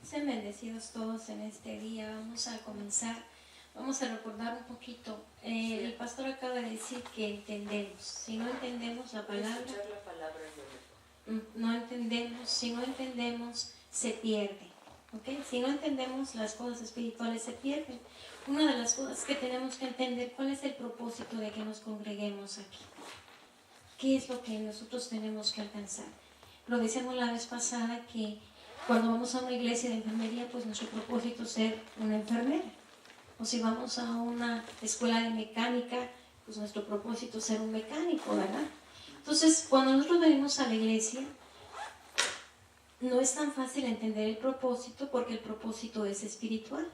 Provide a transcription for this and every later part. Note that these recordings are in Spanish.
Sean bendecidos todos en este día. Vamos a comenzar, vamos a recordar un poquito. El pastor acaba de decir que entendemos. Si no entendemos la palabra, no entendemos. Si no entendemos, se pierde. ¿Okay? Si no entendemos las cosas espirituales, se pierden. Una de las cosas que tenemos que entender, ¿cuál es el propósito de que nos congreguemos aquí? ¿Qué es lo que nosotros tenemos que alcanzar? Lo decíamos la vez pasada que cuando vamos a una iglesia de enfermería, pues nuestro propósito es ser una enfermera. O si vamos a una escuela de mecánica, pues nuestro propósito es ser un mecánico, ¿verdad? Entonces, cuando nosotros venimos a la iglesia, no es tan fácil entender el propósito porque el propósito es espiritual.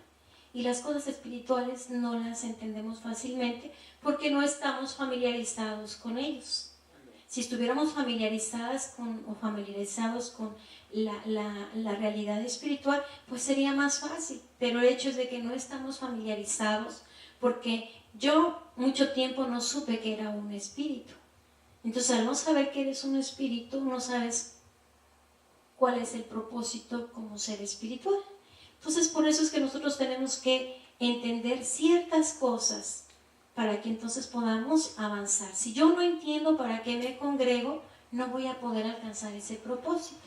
Y las cosas espirituales no las entendemos fácilmente porque no estamos familiarizados con ellos. Si estuviéramos familiarizados con la realidad espiritual, pues sería más fácil. Pero el hecho es de que no estamos familiarizados, porque yo mucho tiempo no supe que era un espíritu. Entonces, al no saber que eres un espíritu, no sabes cuál es el propósito como ser espiritual. Entonces, por eso es que nosotros tenemos que entender ciertas cosas para que entonces podamos avanzar. Si yo no entiendo para qué me congrego, no voy a poder alcanzar ese propósito.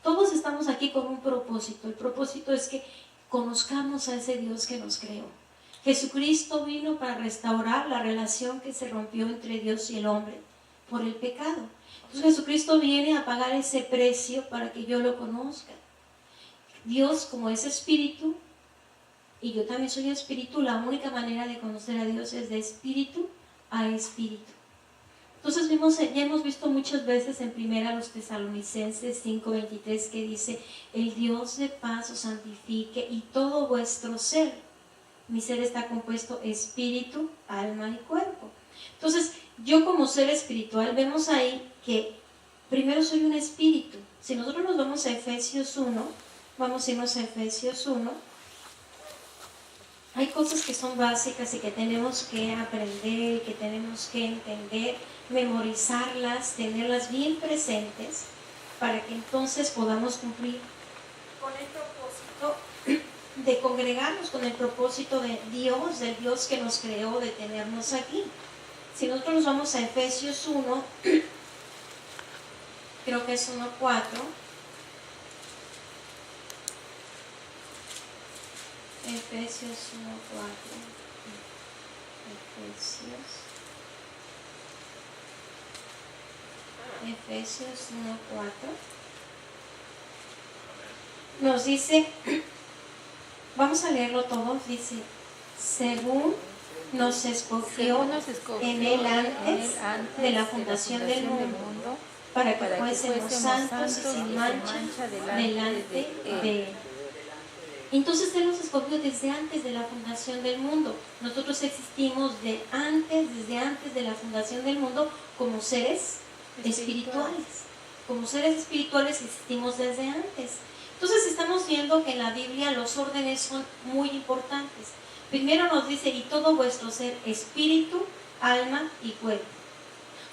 Todos estamos aquí con un propósito. El propósito es que conozcamos a ese Dios que nos creó. Jesucristo vino para restaurar la relación que se rompió entre Dios y el hombre por el pecado. Entonces Jesucristo viene a pagar ese precio para que yo lo conozca. Dios, como es espíritu, y yo también soy espíritu, la única manera de conocer a Dios es de espíritu a espíritu. Entonces ya hemos visto muchas veces en primera los Tesalonicenses 5:23 que dice: el Dios de paz os santifique y todo vuestro ser. Mi ser está compuesto espíritu, alma y cuerpo. Entonces yo como ser espiritual vemos ahí que primero soy un espíritu. Si nosotros nos vamos a Efesios 1, vamos a irnos a Efesios 1. Hay cosas que son básicas y que tenemos que aprender, que tenemos que entender, memorizarlas, tenerlas bien presentes, para que entonces podamos cumplir con el propósito de congregarnos, con el propósito de Dios, del Dios que nos creó, de tenernos aquí. Si nosotros nos vamos a Efesios 1, creo que es 1:4. Efesios 1:4. Efesios 1:4 nos dice, vamos a leerlo todo, dice: según nos escogió en él antes de la fundación del mundo, para que fuésemos santos y sin mancha delante de él. Entonces Él nos escogió desde antes de la fundación del mundo. Nosotros existimos desde antes de la fundación del mundo como seres espirituales. Como seres espirituales existimos desde antes. Entonces estamos viendo que en la Biblia los órdenes son muy importantes. Primero nos dice: y todo vuestro ser, espíritu, alma y cuerpo.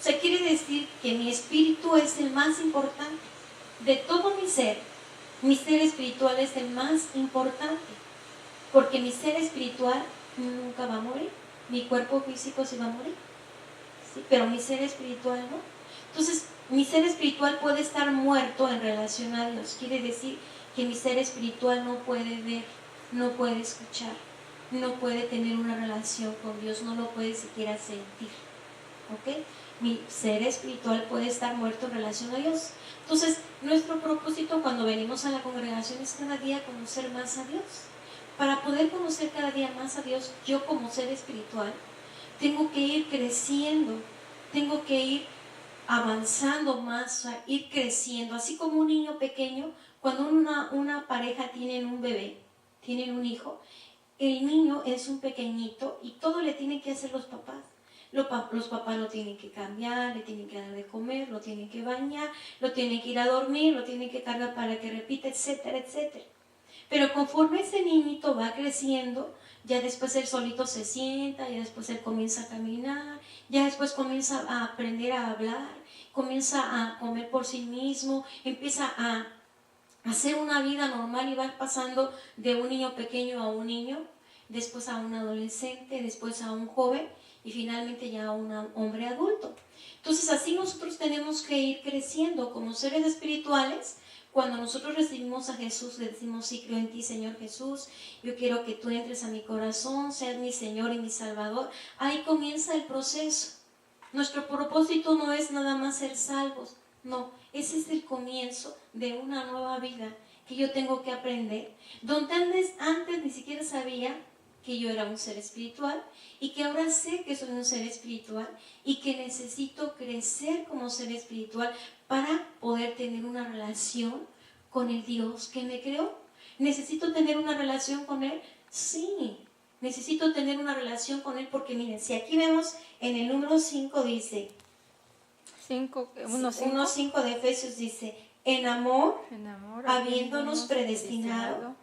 O sea, quiere decir que mi espíritu es el más importante de todo mi ser. Mi ser espiritual es el más importante, porque mi ser espiritual nunca va a morir. Mi cuerpo físico sí va a morir, ¿sí? Pero mi ser espiritual no. Entonces, mi ser espiritual puede estar muerto en relación a Dios. Quiere decir que mi ser espiritual no puede ver, no puede escuchar, no puede tener una relación con Dios, no lo puede siquiera sentir. ¿Ok? Mi ser espiritual puede estar muerto en relación a Dios. Entonces, nuestro propósito cuando venimos a la congregación es cada día conocer más a Dios. Para poder conocer cada día más a Dios, yo como ser espiritual tengo que ir creciendo, tengo que ir avanzando más, ir creciendo. Así como un niño pequeño, cuando una pareja tiene un bebé, tienen un hijo, el niño es un pequeñito y todo le tienen que hacer los papás. Los papás lo tienen que cambiar, le tienen que dar de comer, lo tienen que bañar, lo tienen que ir a dormir, lo tienen que cargar para que repita, etcétera, etcétera. Pero conforme ese niñito va creciendo, ya después él solito se sienta, ya después él comienza a caminar, ya después comienza a aprender a hablar, comienza a comer por sí mismo, empieza a hacer una vida normal y vas pasando de un niño pequeño a un niño, después a un adolescente, después a un joven y finalmente ya a un hombre adulto. Entonces así nosotros tenemos que ir creciendo como seres espirituales. Cuando nosotros recibimos a Jesús, le decimos: sí, creo en ti, Señor Jesús, yo quiero que tú entres a mi corazón, seas mi Señor y mi Salvador. Ahí comienza el proceso. Nuestro propósito no es nada más ser salvos, no, ese es el comienzo de una nueva vida que yo tengo que aprender, donde antes ni siquiera sabía que yo era un ser espiritual y que ahora sé que soy un ser espiritual y que necesito crecer como ser espiritual para poder tener una relación con el Dios que me creó. ¿Necesito tener una relación con Él? Sí, necesito tener una relación con Él porque miren, si aquí vemos en el número 5 dice, 1:5 de Efesios dice, en amor habiéndonos predestinado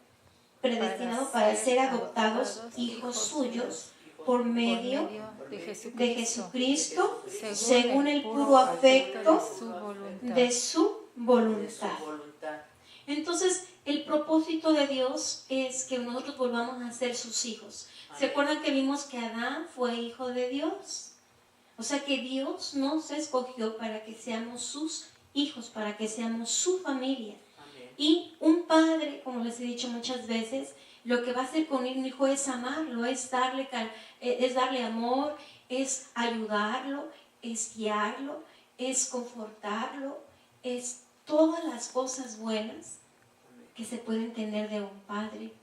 para ser adoptados hijos suyos por medio de Jesucristo, según el puro afecto de su voluntad. Entonces, el propósito de Dios es que nosotros volvamos a ser sus hijos. ¿Se acuerdan que vimos que Adán fue hijo de Dios? O sea que Dios nos escogió para que seamos sus hijos, para que seamos su familia. Y un padre, como les he dicho muchas veces, lo que va a hacer con un hijo es amarlo, es darle amor, es ayudarlo, es guiarlo, es confortarlo, es todas las cosas buenas que se pueden tener de un padre,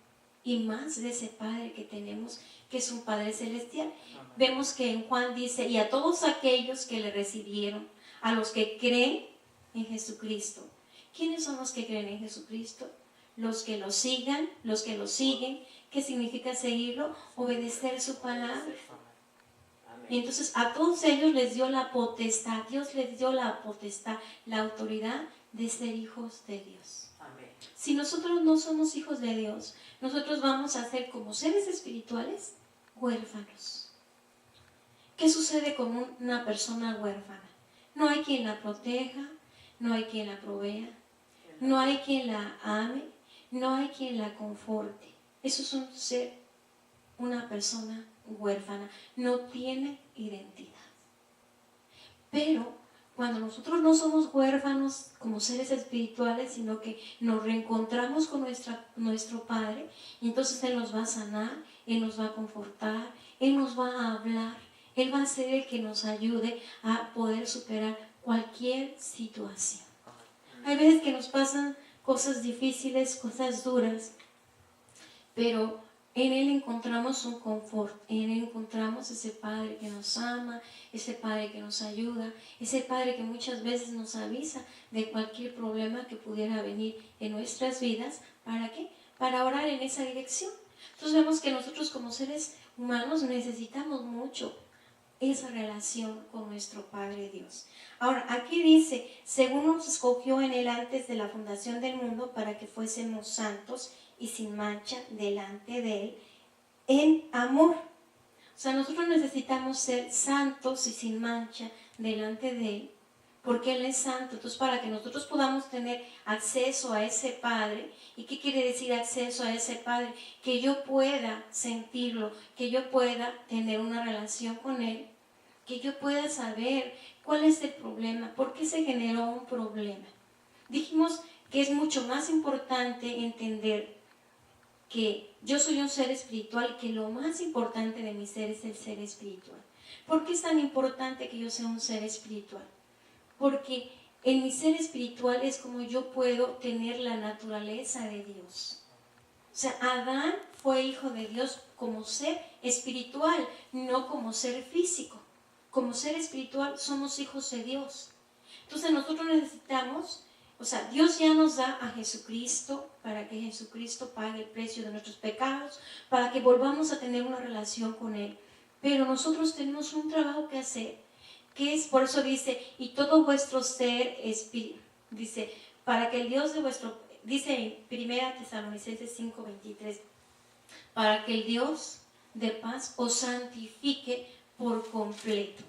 y más de ese Padre que tenemos, que es un Padre celestial. Vemos que en Juan dice, y a todos aquellos que le recibieron, a los que creen en Jesucristo. ¿Quiénes son los que creen en Jesucristo? Los que lo sigan, los que lo siguen. ¿Qué significa seguirlo? Obedecer su palabra. Y entonces a todos ellos les dio la potestad, Dios les dio la potestad, la autoridad de ser hijos de Dios. Si nosotros no somos hijos de Dios, nosotros vamos a ser como seres espirituales huérfanos. ¿Qué sucede con una persona huérfana? No hay quien la proteja, no hay quien la provea, no hay quien la ame, no hay quien la conforte. Eso es un ser, una persona huérfana, no tiene identidad. Pero cuando nosotros no somos huérfanos como seres espirituales, sino que nos reencontramos con nuestro Padre, y entonces Él nos va a sanar, Él nos va a confortar, Él nos va a hablar, Él va a ser el que nos ayude a poder superar cualquier situación. Hay veces que nos pasan cosas difíciles, cosas duras, pero en Él encontramos un confort, en Él encontramos ese Padre que nos ama, ese Padre que nos ayuda, ese Padre que muchas veces nos avisa de cualquier problema que pudiera venir en nuestras vidas. ¿Para qué? Para orar en esa dirección. Entonces vemos que nosotros como seres humanos necesitamos mucho esa relación con nuestro Padre Dios. Ahora, aquí dice, según nos escogió en Él antes de la fundación del mundo para que fuésemos santos y sin mancha delante de Él en amor. O sea, nosotros necesitamos ser santos y sin mancha delante de Él, porque Él es santo. Entonces, para que nosotros podamos tener acceso a ese Padre, ¿y qué quiere decir acceso a ese Padre? Que yo pueda sentirlo, que yo pueda tener una relación con Él, que yo pueda saber cuál es el problema, por qué se generó un problema. Dijimos que es mucho más importante entender que yo soy un ser espiritual, que lo más importante de mi ser es el ser espiritual. ¿Por qué es tan importante que yo sea un ser espiritual? Porque en mi ser espiritual es como yo puedo tener la naturaleza de Dios. O sea, Adán fue hijo de Dios como ser espiritual, no como ser físico. Como ser espiritual somos hijos de Dios. Entonces nosotros necesitamos, o sea, Dios ya nos da a Jesucristo para que Jesucristo pague el precio de nuestros pecados, para que volvamos a tener una relación con Él. Pero nosotros tenemos un trabajo que hacer, que es, por eso dice, y todo vuestro ser espíritu, dice, para que el Dios de vuestro, dice en 1 Tesalonicenses 5:23, para que el Dios de paz os santifique por completo,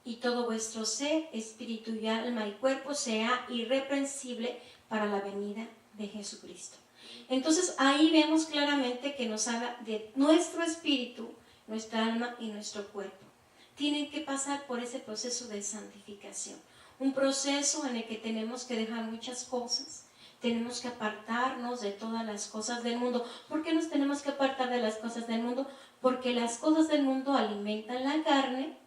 y todo vuestro ser, espíritu y alma y cuerpo sea irreprensible para la venida de Jesucristo. Entonces ahí vemos claramente que nos habla de nuestro espíritu, nuestra alma y nuestro cuerpo. Tienen que pasar por ese proceso de santificación. Un proceso en el que tenemos que dejar muchas cosas, tenemos que apartarnos de todas las cosas del mundo. ¿Por qué nos tenemos que apartar de las cosas del mundo? Porque las cosas del mundo alimentan la carne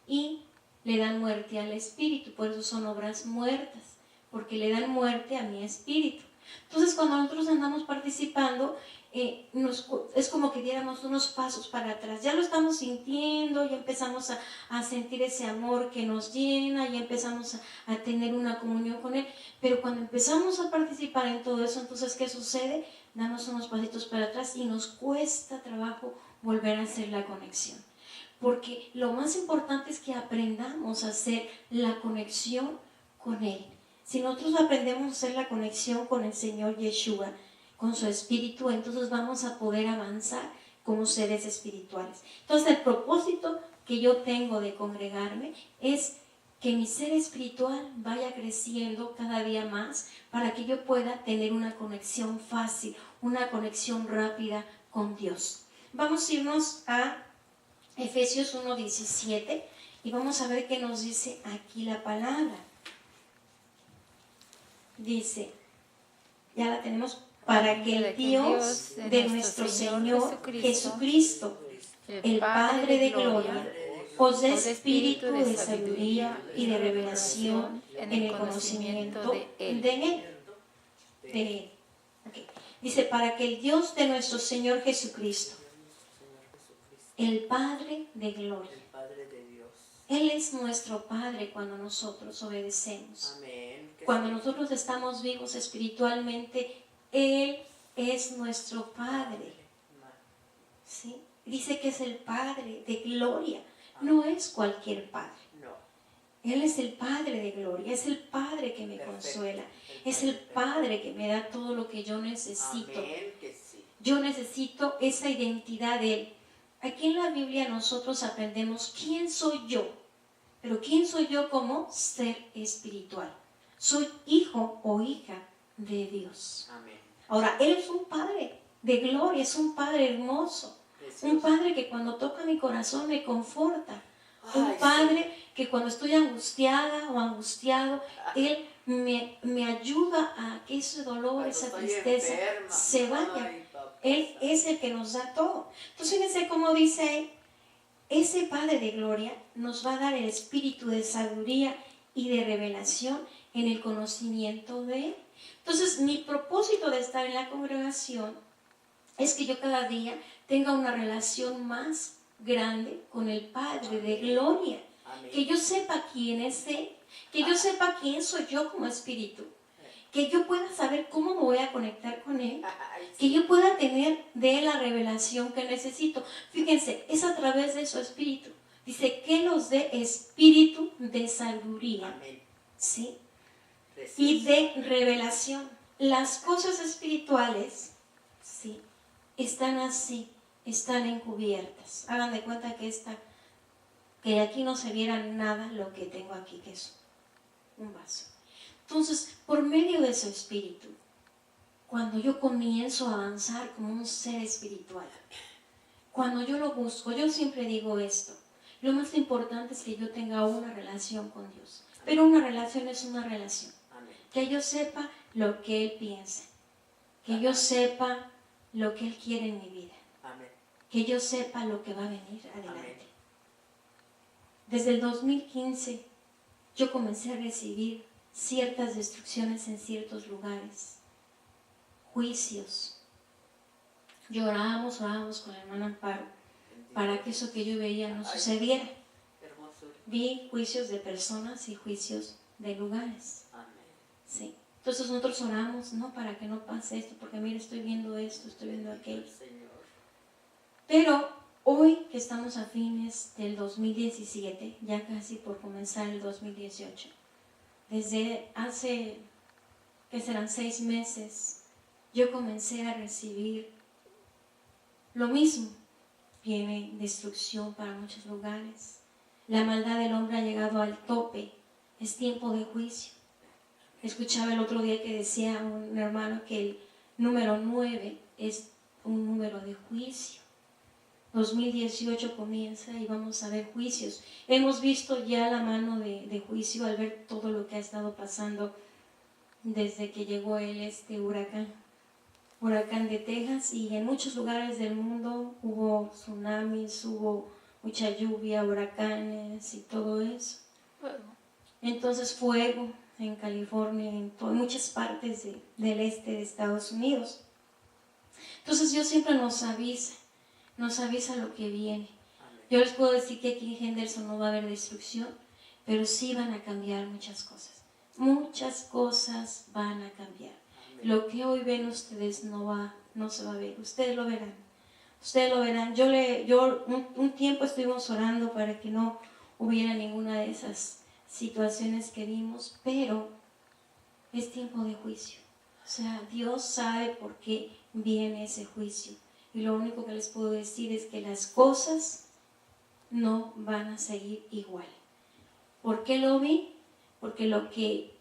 y le dan muerte al espíritu. Por eso son obras muertas, porque le dan muerte a mi espíritu. Entonces cuando nosotros andamos participando, es como que diéramos unos pasos para atrás. Ya lo estamos sintiendo, ya empezamos a sentir ese amor que nos llena, ya empezamos a tener una comunión con Él. Pero cuando empezamos a participar en todo eso, entonces ¿qué sucede? Damos unos pasitos para atrás y nos cuesta trabajo volver a hacer la conexión. Porque lo más importante es que aprendamos a hacer la conexión con Él. Si nosotros aprendemos a hacer la conexión con el Señor Yeshua, con su espíritu, entonces vamos a poder avanzar como seres espirituales. Entonces el propósito que yo tengo de congregarme es que mi ser espiritual vaya creciendo cada día más para que yo pueda tener una conexión fácil, una conexión rápida con Dios. Vamos a irnos a Efesios 1:17 y vamos a ver qué nos dice aquí la palabra. Dice, ya la tenemos, para que el Dios de nuestro Señor Jesucristo, el Padre de gloria, os dé espíritu de sabiduría y de revelación en el conocimiento de Él. Okay. Dice, para que el Dios de nuestro Señor Jesucristo, el Padre de gloria, Él es nuestro Padre cuando nosotros obedecemos. Cuando nosotros estamos vivos espiritualmente, Él es nuestro Padre. ¿Sí? Dice que es el Padre de gloria. No es cualquier Padre. Él es el Padre de gloria. Es el Padre que me consuela. Es el Padre que me da todo lo que yo necesito. Yo necesito esa identidad de Él. Aquí en la Biblia nosotros aprendemos quién soy yo. Pero quién soy yo como ser espiritual. Soy hijo o hija de Dios. Amén. Ahora, Él es un Padre de gloria, es un Padre hermoso. Precioso. Un Padre que cuando toca mi corazón me conforta. Un Padre que cuando estoy angustiada o angustiado, Él me ayuda a que ese dolor, esa tristeza se vaya. Él es el que nos da todo. Entonces, fíjense cómo dice Él. Ese Padre de gloria nos va a dar el espíritu de sabiduría y de revelación en el conocimiento de Él. Entonces, mi propósito de estar en la congregación es que yo cada día tenga una relación más grande con el Padre de gloria. Amén. Que yo sepa quién es Él, que yo sepa quién soy yo como espíritu, que yo pueda saber cómo me voy a conectar con Él, que yo pueda tener de Él la revelación que necesito. Fíjense, es a través de su espíritu. Dice que nos dé espíritu de sabiduría. Amén. ¿Sí? Y de revelación. Las cosas espirituales, ¿sí?, están así, están encubiertas. Hagan de cuenta que aquí no se viera nada lo que tengo aquí, que es un vaso. Entonces, por medio de su espíritu, cuando yo comienzo a avanzar como un ser espiritual, cuando yo lo busco, yo siempre digo esto, lo más importante es que yo tenga una relación con Dios. Pero una relación es una relación. Que yo sepa lo que Él piensa, que yo sepa lo que Él quiere en mi vida, que yo sepa lo que va a venir adelante. Desde el 2015 yo comencé a recibir ciertas destrucciones en ciertos lugares, juicios. Llorábamos con la hermana Amparo para que eso que yo veía no sucediera. Vi juicios de personas y juicios de lugares. Sí. Entonces nosotros oramos, ¿no?, para que no pase esto, porque mira, estoy viendo esto, estoy viendo aquello. Pero hoy que estamos a fines del 2017, ya casi por comenzar el 2018, desde hace, que serán 6 meses, yo comencé a recibir lo mismo. Viene destrucción para muchos lugares. La maldad del hombre ha llegado al tope. Es tiempo de juicio. Escuchaba el otro día que decía un hermano que el número 9 es un número de juicio. 2018 comienza y vamos a ver juicios. Hemos visto ya la mano de juicio al ver todo lo que ha estado pasando desde que llegó este huracán de Texas, y en muchos lugares del mundo hubo tsunamis, hubo mucha lluvia, huracanes y todo eso. Entonces fuego en California, en muchas partes del este de Estados Unidos. Entonces Dios siempre nos avisa lo que viene. Yo les puedo decir que aquí en Henderson no va a haber destrucción, pero sí van a cambiar muchas cosas. Muchas cosas van a cambiar. Lo que hoy ven ustedes no se va a ver. Ustedes lo verán. Ustedes lo verán. Un tiempo estuvimos orando para que no hubiera ninguna de esas situaciones que vimos, pero es tiempo de juicio. O sea, Dios sabe por qué viene ese juicio. Y lo único que les puedo decir es que las cosas no van a seguir igual. ¿Por qué lo vi? Porque lo que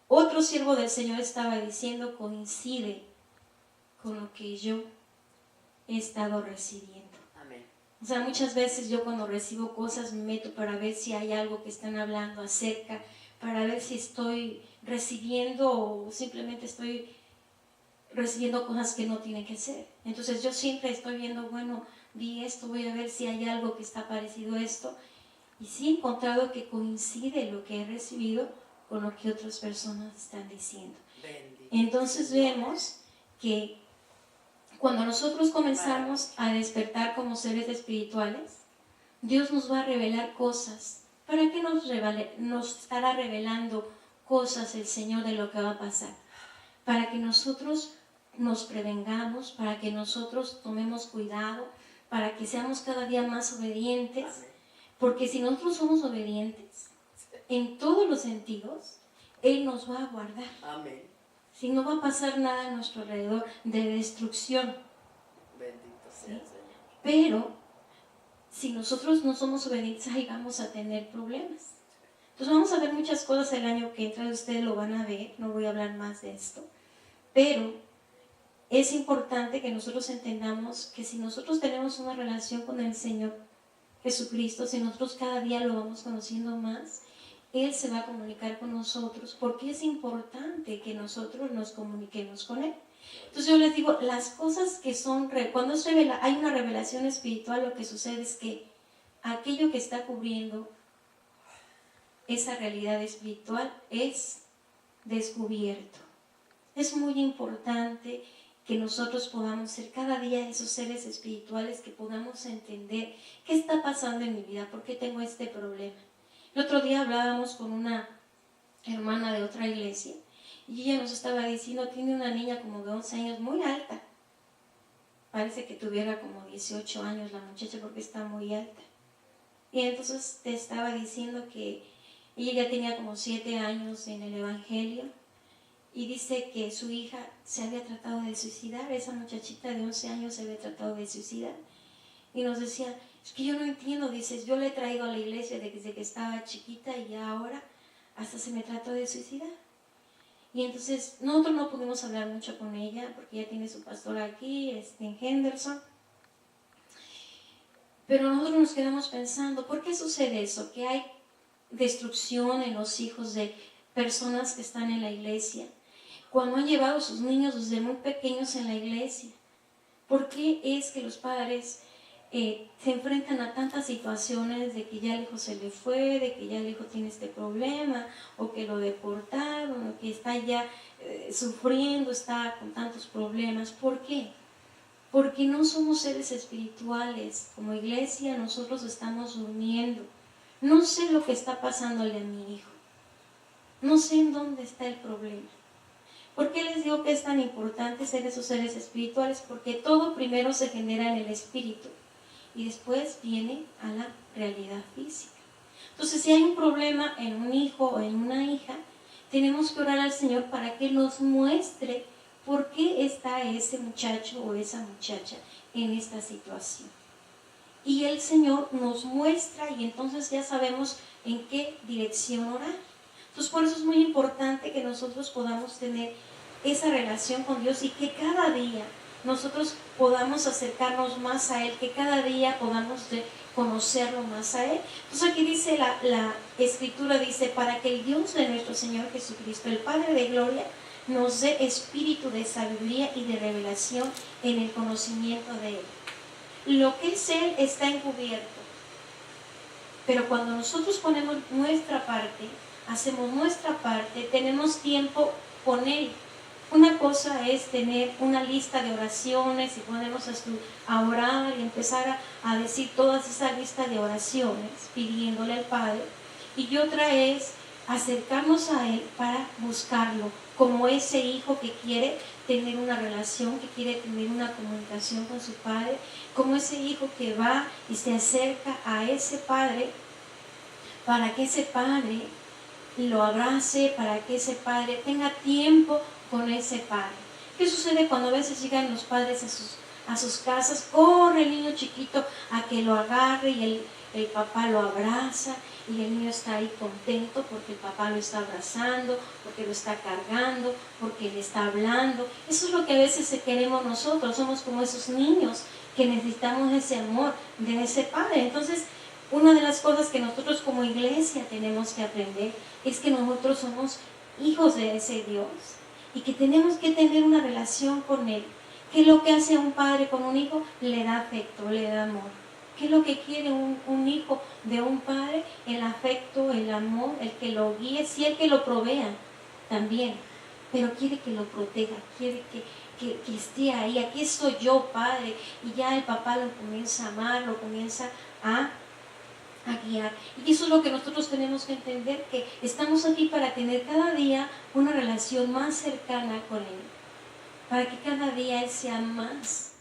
otro siervo del Señor estaba diciendo coincide con lo que yo he estado recibiendo. Amén. O sea, muchas veces yo cuando recibo cosas me meto para ver si hay algo que están hablando acerca, para ver si estoy recibiendo o simplemente estoy recibiendo cosas que no tienen que ser. Entonces yo siempre estoy viendo, bueno, vi esto, voy a ver si hay algo que está parecido a esto. Y sí he encontrado que coincide lo que he recibido con lo que otras personas están diciendo. Entonces vemos que cuando nosotros comenzamos a despertar como seres espirituales, Dios nos va a revelar cosas. ¿Para qué nos estará revelando cosas el Señor de lo que va a pasar? Para que nosotros nos prevengamos, para que nosotros tomemos cuidado, para que seamos cada día más obedientes. Porque si nosotros somos obedientes en todos los sentidos, Él nos va a guardar. Amén. Si no va a pasar nada a nuestro alrededor de destrucción. Bendito sea el Señor. Pero si nosotros no somos obedientes, ahí vamos a tener problemas. Entonces vamos a ver muchas cosas el año que entra, ustedes lo van a ver, no voy a hablar más de esto. Pero es importante que nosotros entendamos que si nosotros tenemos una relación con el Señor Jesucristo, si nosotros cada día lo vamos conociendo más, Él se va a comunicar con nosotros, porque es importante que nosotros nos comuniquemos con Él. Entonces yo les digo, las cosas que son, cuando hay una revelación espiritual, lo que sucede es que aquello que está cubriendo esa realidad espiritual es descubierto. Es muy importante que nosotros podamos ser cada día esos seres espirituales, que podamos entender qué está pasando en mi vida, por qué tengo este problema. El otro día hablábamos con una hermana de otra iglesia y ella nos estaba diciendo, tiene una niña como de 11 años muy alta. Parece que tuviera como 18 años la muchacha porque está muy alta. Y entonces te estaba diciendo que ella ya tenía como 7 años en el Evangelio. Y dice que su hija se había tratado de suicidar, esa muchachita de 11 años se había tratado de suicidar. Y nos decía, es que yo no entiendo, dices, yo le he traído a la iglesia desde que estaba chiquita y ya ahora hasta se me trató de suicidar. Y entonces nosotros no pudimos hablar mucho con ella porque ella tiene su pastor aquí, en Henderson. Pero nosotros nos quedamos pensando, ¿por qué sucede eso? Que hay destrucción en los hijos de personas que están en la iglesia, cuando han llevado a sus niños desde muy pequeños en la iglesia. ¿Por qué es que los padres se enfrentan a tantas situaciones de que ya el hijo se le fue, de que ya el hijo tiene este problema, o que lo deportaron, o que está ya sufriendo, está con tantos problemas? ¿Por qué? Porque no somos seres espirituales. Como iglesia nosotros estamos durmiendo. No sé lo que está pasándole a mi hijo. No sé en dónde está el problema. ¿Por qué les digo que es tan importante ser esos seres espirituales? Porque todo primero se genera en el espíritu y después viene a la realidad física. Entonces, si hay un problema en un hijo o en una hija, tenemos que orar al Señor para que nos muestre por qué está ese muchacho o esa muchacha en esta situación. Y el Señor nos muestra y entonces ya sabemos en qué dirección orar. Entonces por eso es muy importante que nosotros podamos tener esa relación con Dios y que cada día nosotros podamos acercarnos más a Él, que cada día podamos conocerlo más a Él. Entonces aquí dice la Escritura, dice, para que el Dios de nuestro Señor Jesucristo, el Padre de gloria, nos dé espíritu de sabiduría y de revelación en el conocimiento de Él. Lo que es Él está encubierto, pero cuando nosotros ponemos nuestra parte, hacemos nuestra parte, tenemos tiempo con Él. Una cosa es tener una lista de oraciones y ponernos a orar y empezar a decir todas esas listas de oraciones pidiéndole al Padre, y otra es acercarnos a Él para buscarlo, como ese hijo que quiere tener una relación, que quiere tener una comunicación con su Padre, como ese hijo que va y se acerca a ese Padre para que ese Padre lo abrace, para que ese Padre tenga tiempo con ese Padre. ¿Qué sucede cuando a veces llegan los padres a sus casas? Corre el niño chiquito a que lo agarre y el papá lo abraza, y el niño está ahí contento porque el papá lo está abrazando, porque lo está cargando, porque le está hablando. Eso es lo que a veces queremos nosotros. Somos como esos niños que necesitamos ese amor de ese Padre. Entonces, una de las cosas que nosotros como iglesia tenemos que aprender es que nosotros somos hijos de ese Dios y que tenemos que tener una relación con Él. ¿Qué es lo que hace un padre con un hijo? Le da afecto, le da amor. ¿Qué es lo que quiere un hijo de un padre? El afecto, el amor, el que lo guíe, sí, el que lo provea también, pero quiere que lo proteja, quiere que esté ahí. Aquí estoy yo, Padre, y ya el papá lo comienza a amar, lo comienza a guiar. Y eso es lo que nosotros tenemos que entender, que estamos aquí para tener cada día una relación más cercana con Él, para que cada día Él sea más,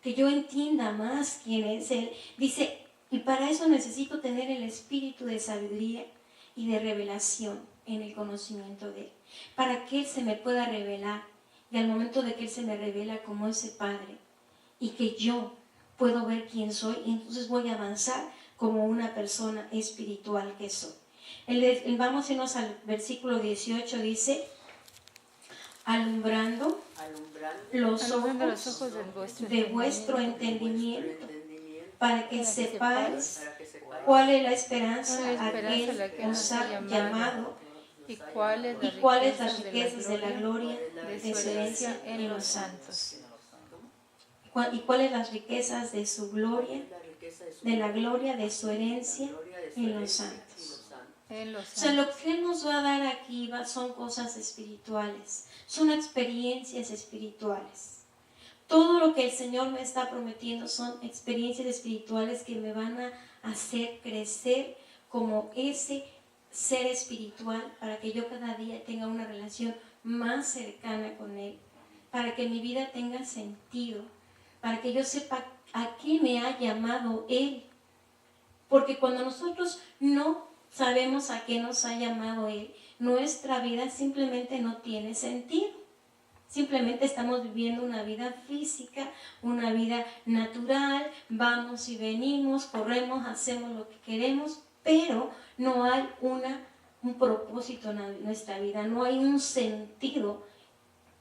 que yo entienda más quién es Él. Dice, y para eso necesito tener el espíritu de sabiduría y de revelación en el conocimiento de Él, para que Él se me pueda revelar, y al momento de que Él se me revela como ese Padre, y que yo puedo ver quién soy, y entonces voy a avanzar como una persona espiritual que soy. Vamos a irnos al versículo 18, dice, alumbrando los ojos de vuestro entendimiento, para que sepáis cuál es la esperanza a que os ha llamado, y cuáles las riquezas de la gloria de su herencia en los santos. ¿Y cuáles las riquezas de su gloria, de la gloria de su herencia en los santos? O sea, lo que Él nos va a dar aquí son cosas espirituales, son experiencias espirituales. Todo lo que el Señor me está prometiendo son experiencias espirituales que me van a hacer crecer como ese ser espiritual, para que yo cada día tenga una relación más cercana con Él, para que mi vida tenga sentido, para que yo sepa a qué me ha llamado Él. Porque cuando nosotros no sabemos a qué nos ha llamado Él, nuestra vida simplemente no tiene sentido. Simplemente estamos viviendo una vida física, una vida natural, vamos y venimos, corremos, hacemos lo que queremos, pero no hay un propósito en nuestra vida, no hay un sentido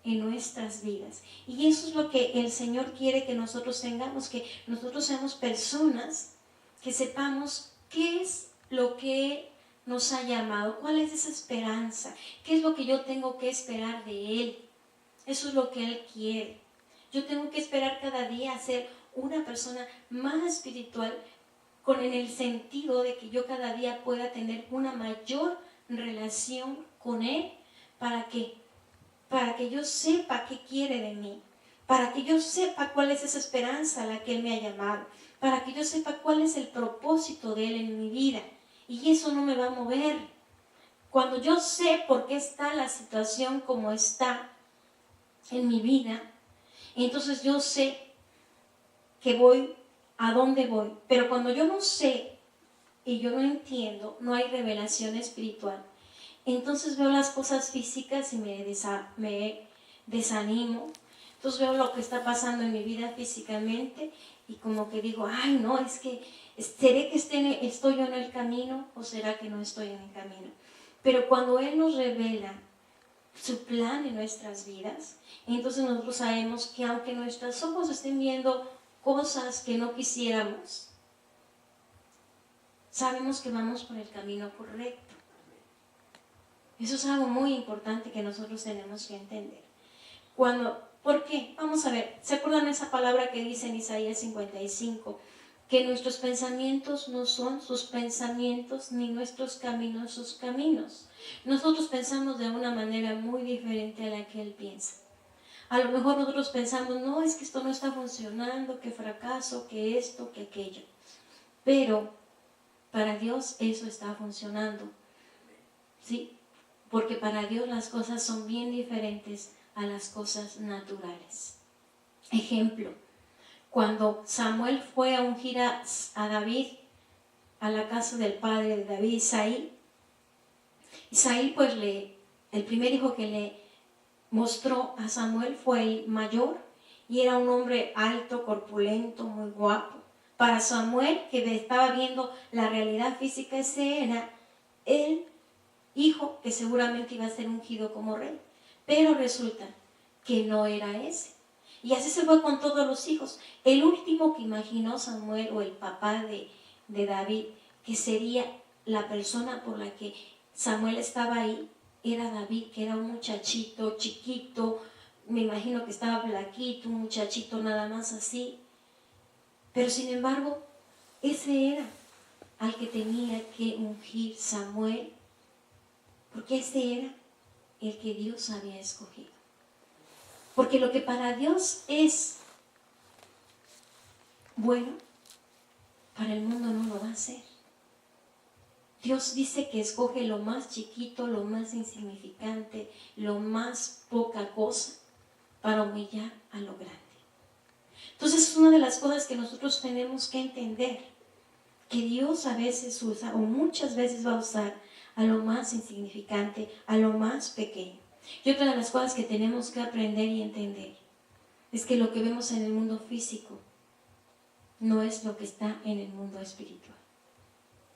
en nuestras vidas. Y eso es lo que el Señor quiere que nosotros tengamos, que nosotros seamos personas que sepamos qué es lo que nos ha llamado, cuál es esa esperanza, qué es lo que yo tengo que esperar de Él. Eso es lo que Él quiere. Yo tengo que esperar cada día a ser una persona más espiritual, en el sentido de que yo cada día pueda tener una mayor relación con Él. ¿Para qué? Para que yo sepa qué quiere de mí, para que yo sepa cuál es esa esperanza a la que Él me ha llamado, para que yo sepa cuál es el propósito de Él en mi vida. Y eso no me va a mover. Cuando yo sé por qué está la situación como está en mi vida, entonces yo sé que voy a dónde voy. Pero cuando yo no sé y yo no entiendo, no hay revelación espiritual. Entonces veo las cosas físicas y me desanimo. Entonces veo lo que está pasando en mi vida físicamente y como que digo, ay no, es que ¿seré que estoy yo en el camino o será que no estoy en el camino? Pero cuando Él nos revela su plan en nuestras vidas, entonces nosotros sabemos que aunque nuestros ojos estén viendo cosas que no quisiéramos, sabemos que vamos por el camino correcto. Eso es algo muy importante que nosotros tenemos que entender. ¿Por qué? Vamos a ver, ¿se acuerdan esa palabra que dice en Isaías 55? Que nuestros pensamientos no son sus pensamientos, ni nuestros caminos sus caminos. Nosotros pensamos de una manera muy diferente a la que Él piensa. A lo mejor nosotros pensamos, no, es que esto no está funcionando, que fracaso, que esto, que aquello. Pero para Dios eso está funcionando. ¿Sí? Porque para Dios las cosas son bien diferentes a las cosas naturales. Ejemplo, cuando Samuel fue a ungir a David a la casa del padre de David, Isaí pues el primer hijo que le mostró a Samuel fue el mayor y era un hombre alto, corpulento, muy guapo. Para Samuel, que estaba viendo la realidad física, ese era el hijo que seguramente iba a ser ungido como rey. Pero resulta que no era ese. Y así se fue con todos los hijos. El último que imaginó Samuel, o el papá de David, que sería la persona por la que Samuel estaba ahí, era David, que era un muchachito chiquito, me imagino que estaba flaquito, un muchachito nada más así. Pero sin embargo, ese era al que tenía que ungir Samuel, porque ese era el que Dios había escogido. Porque lo que para Dios es bueno, para el mundo no lo va a ser. Dios dice que escoge lo más chiquito, lo más insignificante, lo más poca cosa, para humillar a lo grande. Entonces es una de las cosas que nosotros tenemos que entender, que Dios a veces usa, o muchas veces va a usar, a lo más insignificante, a lo más pequeño. Y otra de las cosas que tenemos que aprender y entender es que lo que vemos en el mundo físico no es lo que está en el mundo espiritual.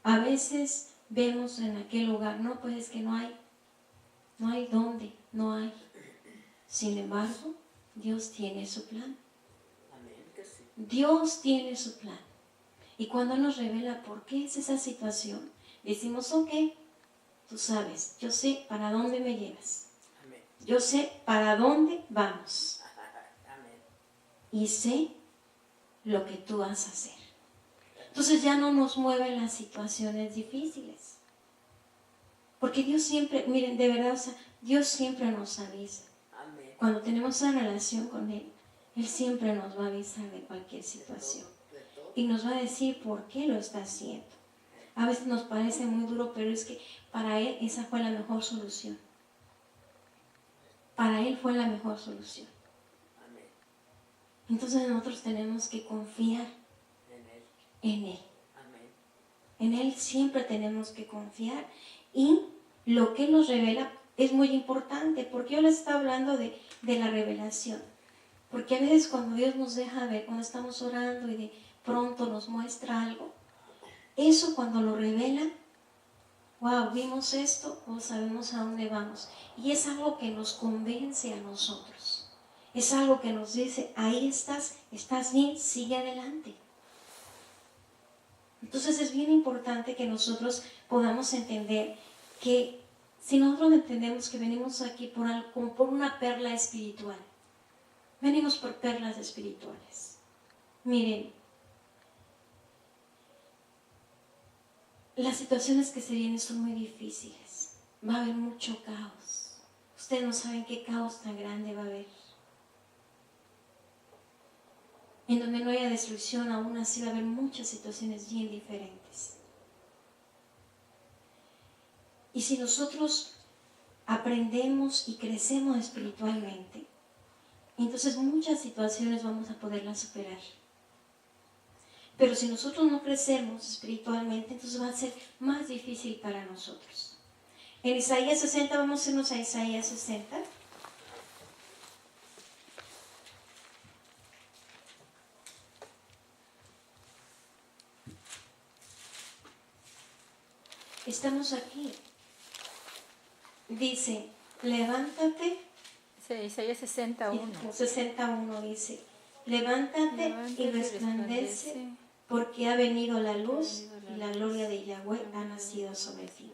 A veces vemos en aquel lugar, no, pues es que no hay dónde, no hay. Sin embargo, Dios tiene su plan. Dios tiene su plan. Y cuando nos revela por qué es esa situación, decimos, ok, tú sabes, yo sé para dónde me llevas. Yo sé para dónde vamos. Y sé lo que tú vas a hacer. Entonces ya no nos mueven las situaciones difíciles. Porque Dios siempre, miren, de verdad, Dios siempre nos avisa. Cuando tenemos esa relación con Él, Él siempre nos va a avisar de cualquier situación. Y nos va a decir por qué lo está haciendo. A veces nos parece muy duro, pero es que para Él esa fue la mejor solución. Para Él fue la mejor solución. Entonces nosotros tenemos que confiar en Él. En Él siempre tenemos que confiar, y lo que Él nos revela es muy importante, porque yo les estaba hablando de la revelación. Porque a veces cuando Dios nos deja ver, cuando estamos orando y de pronto nos muestra algo, eso cuando lo revela, wow, vimos esto, o sabemos a dónde vamos. Y es algo que nos convence a nosotros. Es algo que nos dice, ahí estás bien, sigue adelante. Entonces es bien importante que nosotros podamos entender que si nosotros entendemos que venimos aquí como por una perla espiritual, venimos por perlas espirituales. Miren, las situaciones que se vienen son muy difíciles. Va a haber mucho caos. Ustedes no saben qué caos tan grande va a haber. En donde no haya destrucción, aún así va a haber muchas situaciones bien diferentes. Y si nosotros aprendemos y crecemos espiritualmente, entonces muchas situaciones vamos a poderlas superar. Pero si nosotros no crecemos espiritualmente, entonces va a ser más difícil para nosotros. En Isaías 60, vamos a irnos a Isaías 60. Estamos aquí dice, levántate, Isaías 61. 61 dice, levántate y resplandece, porque ha venido la luz y la gloria de Yahweh ha nacido sobre ti.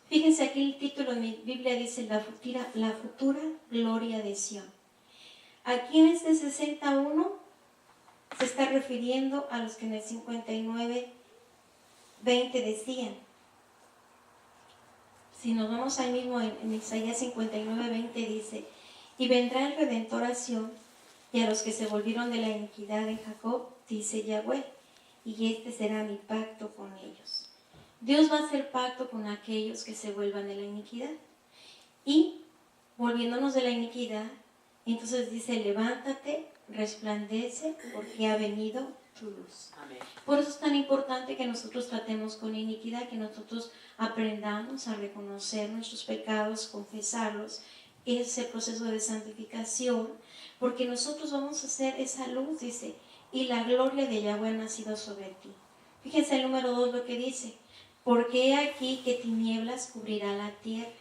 Fíjense aquí el título de mi Biblia dice la futura gloria de Sión. Aquí en este 61 se está refiriendo a los que en el 59, 20 decían. Si nos vamos ahí mismo en Isaías 59, 20 dice, y vendrá el Redentor a Sión, y a los que se volvieron de la iniquidad en Jacob, dice Yahweh, y este será mi pacto con ellos. Dios va a hacer pacto con aquellos que se vuelvan de la iniquidad. Y volviéndonos de la iniquidad, entonces dice, levántate, resplandece, porque ha venido tu luz. Amén. Por eso es tan importante que nosotros tratemos con iniquidad, que nosotros aprendamos a reconocer nuestros pecados, confesarlos, ese proceso de santificación, porque nosotros vamos a hacer esa luz, dice, y la gloria de Yahweh ha nacido sobre ti. Fíjense el número 2 lo que dice, porque he aquí que tinieblas cubrirá la tierra.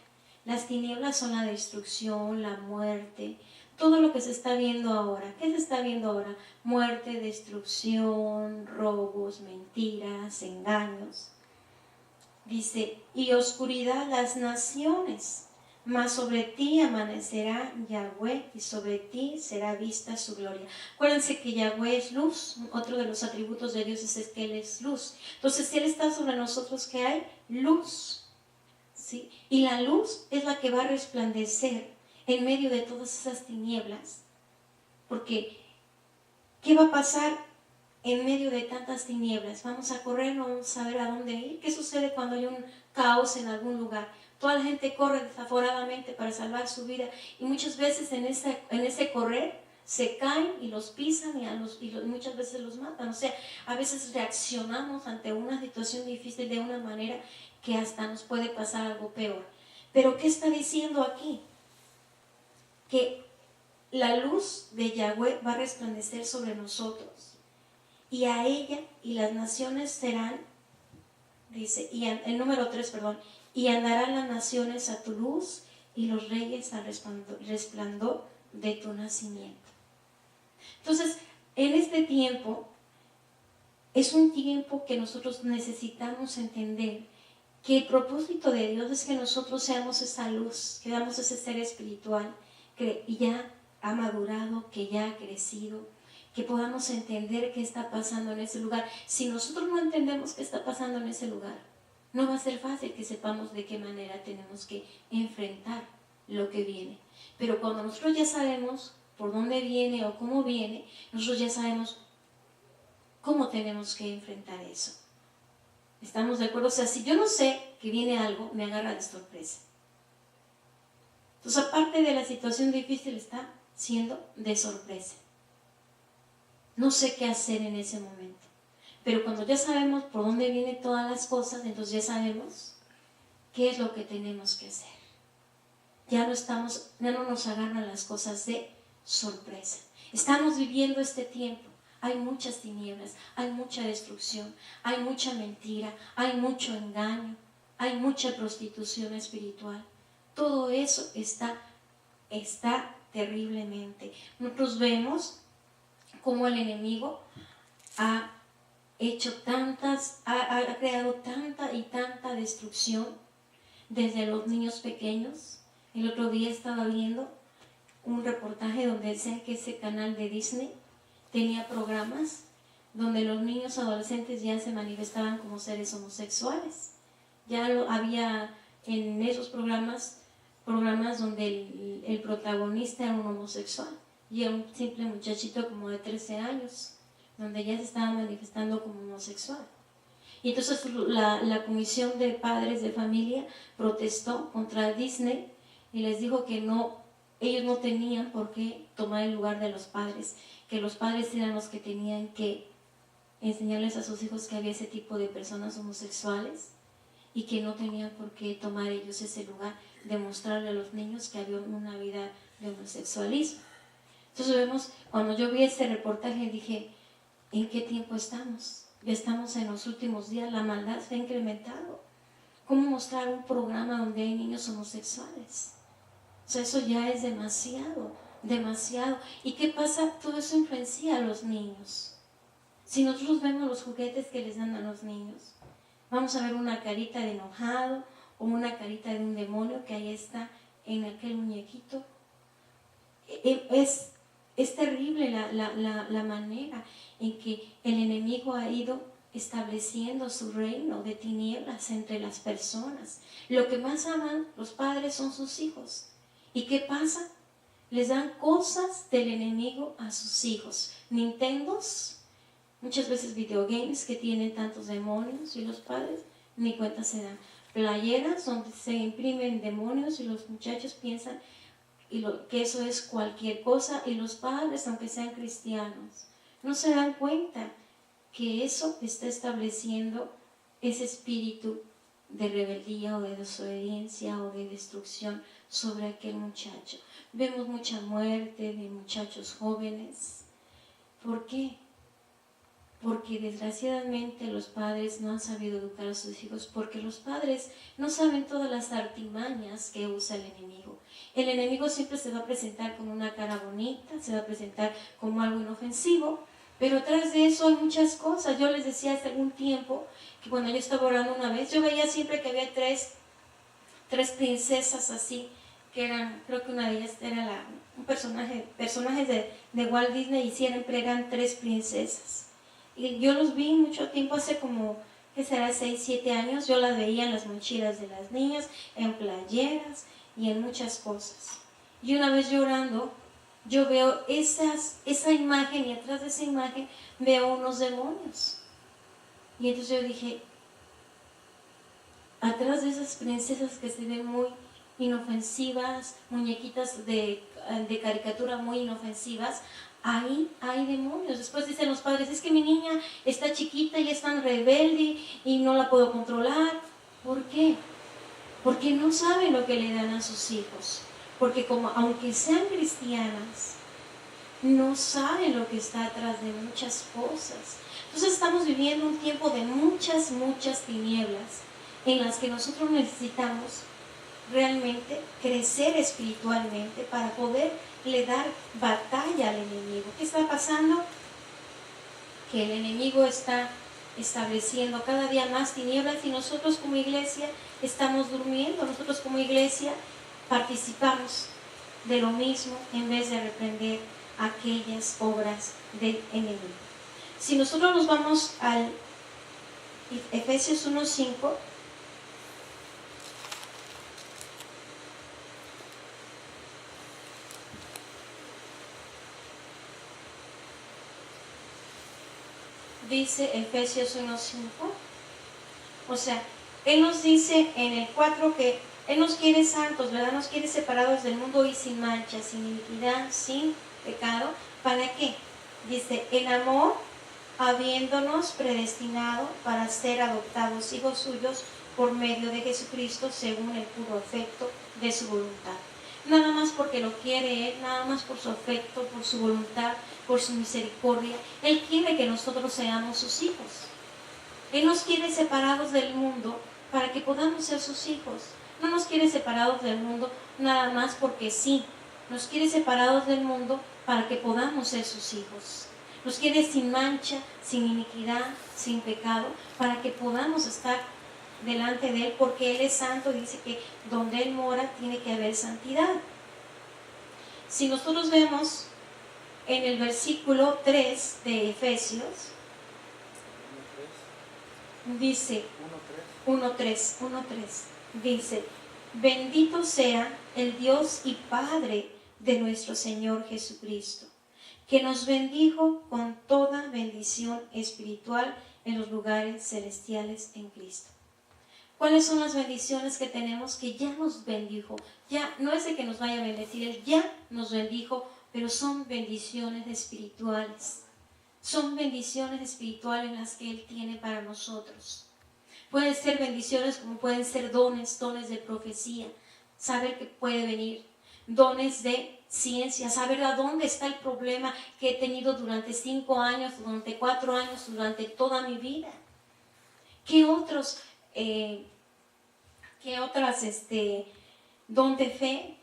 Las tinieblas son la destrucción, la muerte, todo lo que se está viendo ahora. ¿Qué se está viendo ahora? Muerte, destrucción, robos, mentiras, engaños. Dice, y oscuridad las naciones, mas sobre ti amanecerá Yahweh y sobre ti será vista su gloria. Acuérdense que Yahweh es luz, otro de los atributos de Dios es que Él es luz. Entonces, si Él está sobre nosotros, ¿qué hay? Luz. ¿Sí? Y la luz es la que va a resplandecer en medio de todas esas tinieblas. Porque, ¿qué va a pasar en medio de tantas tinieblas? Vamos a correr, no vamos a saber a dónde ir. ¿Qué sucede cuando hay un caos en algún lugar? Toda la gente corre desaforadamente para salvar su vida y muchas veces en ese correr se caen y los pisan y muchas veces los matan. O sea, a veces reaccionamos ante una situación difícil de una manera que hasta nos puede pasar algo peor. Pero ¿qué está diciendo aquí? Que la luz de Yahweh va a resplandecer sobre nosotros y a ella y las naciones serán, dice, y el número 3, perdón, y andarán las naciones a tu luz y los reyes al resplandor de tu nacimiento. Entonces, en este tiempo, es un tiempo que nosotros necesitamos entender que el propósito de Dios es que nosotros seamos esa luz, que seamos ese ser espiritual que ya ha madurado, que ya ha crecido, que podamos entender qué está pasando en ese lugar. Si nosotros no entendemos qué está pasando en ese lugar, no va a ser fácil que sepamos de qué manera tenemos que enfrentar lo que viene. Pero cuando nosotros ya sabemos por dónde viene o cómo viene, nosotros ya sabemos cómo tenemos que enfrentar eso. ¿Estamos de acuerdo? O sea, si yo no sé que viene algo, me agarra de sorpresa. Entonces, aparte de la situación difícil, está siendo de sorpresa. No sé qué hacer en ese momento. Pero cuando ya sabemos por dónde vienen todas las cosas, entonces ya sabemos qué es lo que tenemos que hacer. Ya no nos agarran las cosas de sorpresa. Estamos viviendo este tiempo. Hay muchas tinieblas, hay mucha destrucción, hay mucha mentira, hay mucho engaño, hay mucha prostitución espiritual. Todo eso está terriblemente. Nosotros vemos cómo el enemigo ha creado tanta y tanta destrucción desde los niños pequeños. El otro día estaba viendo un reportaje donde decían que ese canal de Disney tenía programas donde los niños adolescentes ya se manifestaban como seres homosexuales. Ya había en esos programas donde el protagonista era un homosexual y era un simple muchachito como de 13 años, donde ya se estaba manifestando como homosexual. Y entonces la comisión de padres de familia protestó contra Disney y les dijo que ellos no tenían por qué tomar el lugar de los padres, que los padres eran los que tenían que enseñarles a sus hijos que había ese tipo de personas homosexuales y que no tenían por qué tomar ellos ese lugar, demostrarle a los niños que había una vida de homosexualismo. Entonces vemos, cuando yo vi este reportaje dije, ¿en qué tiempo estamos? Ya estamos en los últimos días, la maldad se ha incrementado. ¿Cómo mostrar un programa donde hay niños homosexuales? O sea, eso ya es demasiado, demasiado. ¿Y qué pasa? Todo eso influencia a los niños. Si nosotros vemos los juguetes que les dan a los niños, vamos a ver una carita de enojado o una carita de un demonio que ahí está en aquel muñequito. Es terrible la manera en que el enemigo ha ido estableciendo su reino de tinieblas entre las personas. Lo que más aman los padres son sus hijos. ¿Y qué pasa? Les dan cosas del enemigo a sus hijos. Nintendos, muchas veces videogames que tienen tantos demonios y los padres ni cuenta se dan. Playeras donde se imprimen demonios y los muchachos piensan que eso es cualquier cosa, y los padres, aunque sean cristianos, no se dan cuenta que eso está estableciendo ese espíritu de rebeldía o de desobediencia o de destrucción sobre aquel muchacho. Vemos mucha muerte de muchachos jóvenes. ¿Por qué? Porque desgraciadamente los padres no han sabido educar a sus hijos, porque los padres no saben todas las artimañas que usa el enemigo. El enemigo siempre se va a presentar con una cara bonita, se va a presentar como algo inofensivo, pero atrás de eso hay muchas cosas. Yo les decía hace algún tiempo que cuando yo estaba orando una vez, yo veía siempre que había tres princesas así, que eran, creo que una de ellas era un personajes de Walt Disney, y siempre eran tres princesas. Y yo los vi mucho tiempo, hace como, ¿qué será? 6, 7 años. Yo las veía en las mochilas de las niñas, en playeras y en muchas cosas. Y una vez llorando, yo veo esa imagen, y atrás de esa imagen veo unos demonios. Y entonces yo dije, atrás de esas princesas que se ven muy inofensivas, muñequitas de caricatura muy inofensivas, ahí hay demonios. Después dicen los padres, es que mi niña está chiquita y es tan rebelde y no la puedo controlar. ¿Por qué? Porque no saben lo que le dan a sus hijos. Porque como aunque sean cristianas, no saben lo que está atrás de muchas cosas. Entonces estamos viviendo un tiempo de muchas tinieblas, en las que nosotros necesitamos realmente crecer espiritualmente para poderle dar batalla al enemigo. ¿Qué está pasando? Que el enemigo está estableciendo cada día más tinieblas, y nosotros como iglesia estamos durmiendo. Nosotros como iglesia participamos de lo mismo en vez de reprender aquellas obras del enemigo. Si nosotros nos vamos al Efesios 1:5, dice Efesios 1:5, o sea, Él nos dice en el 4 que Él nos quiere santos, ¿verdad? Nos quiere separados del mundo y sin mancha, sin iniquidad, sin pecado. ¿Para qué? Dice, en amor, habiéndonos predestinado para ser adoptados hijos suyos por medio de Jesucristo, según el puro afecto de su voluntad. Nada más porque lo quiere Él, nada más por su afecto, por su voluntad, por su misericordia. Él quiere que nosotros seamos sus hijos. Él nos quiere separados del mundo para que podamos ser sus hijos. No nos quiere separados del mundo nada más porque sí. Nos quiere separados del mundo para que podamos ser sus hijos. Nos quiere sin mancha, sin iniquidad, sin pecado, para que podamos estar delante de Él, porque Él es santo, y dice que donde Él mora tiene que haber santidad. Si nosotros vemos en el versículo 3 de Efesios, dice 1:3, dice, bendito sea el Dios y Padre de nuestro Señor Jesucristo, que nos bendijo con toda bendición espiritual en los lugares celestiales en Cristo. ¿Cuáles son las bendiciones que tenemos? Que ya nos bendijo. Ya no es de que nos vaya a bendecir, Él ya nos bendijo, pero son bendiciones espirituales. Son bendiciones espirituales las que Él tiene para nosotros. Pueden ser bendiciones como pueden ser dones de profecía, saber que puede venir, dones de ciencia, saber a dónde está el problema que he tenido durante 5 años, durante 4 años, durante toda mi vida. ¿Qué otros ¿Qué otras, don de fe?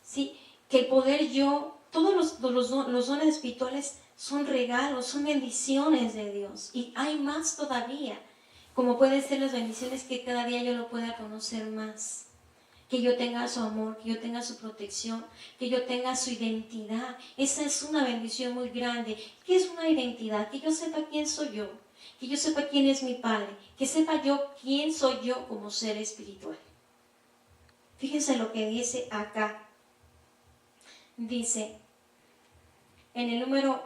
¿Sí? Que el poder yo, todos los dones espirituales son regalos, son bendiciones de Dios. Y hay más todavía, como pueden ser las bendiciones que cada día yo lo pueda conocer más. Que yo tenga su amor, que yo tenga su protección, que yo tenga su identidad. Esa es una bendición muy grande. ¿Qué es una identidad? Que yo sepa quién soy yo, que yo sepa quién es mi Padre, que sepa yo quién soy yo como ser espiritual. Fíjense lo que dice acá. Dice en el número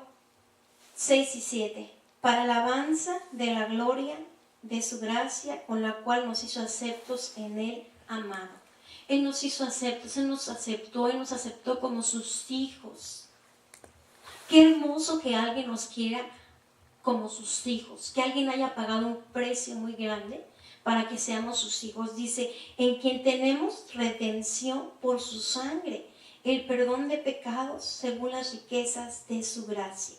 6 y 7, para alabanza de la gloria de su gracia con la cual nos hizo aceptos en él amado. Él nos hizo aceptos, Él nos aceptó como sus hijos. Qué hermoso que alguien nos quiera como sus hijos, que alguien haya pagado un precio muy grande para que seamos sus hijos. Dice, en quien tenemos redención por su sangre, el perdón de pecados según las riquezas de su gracia.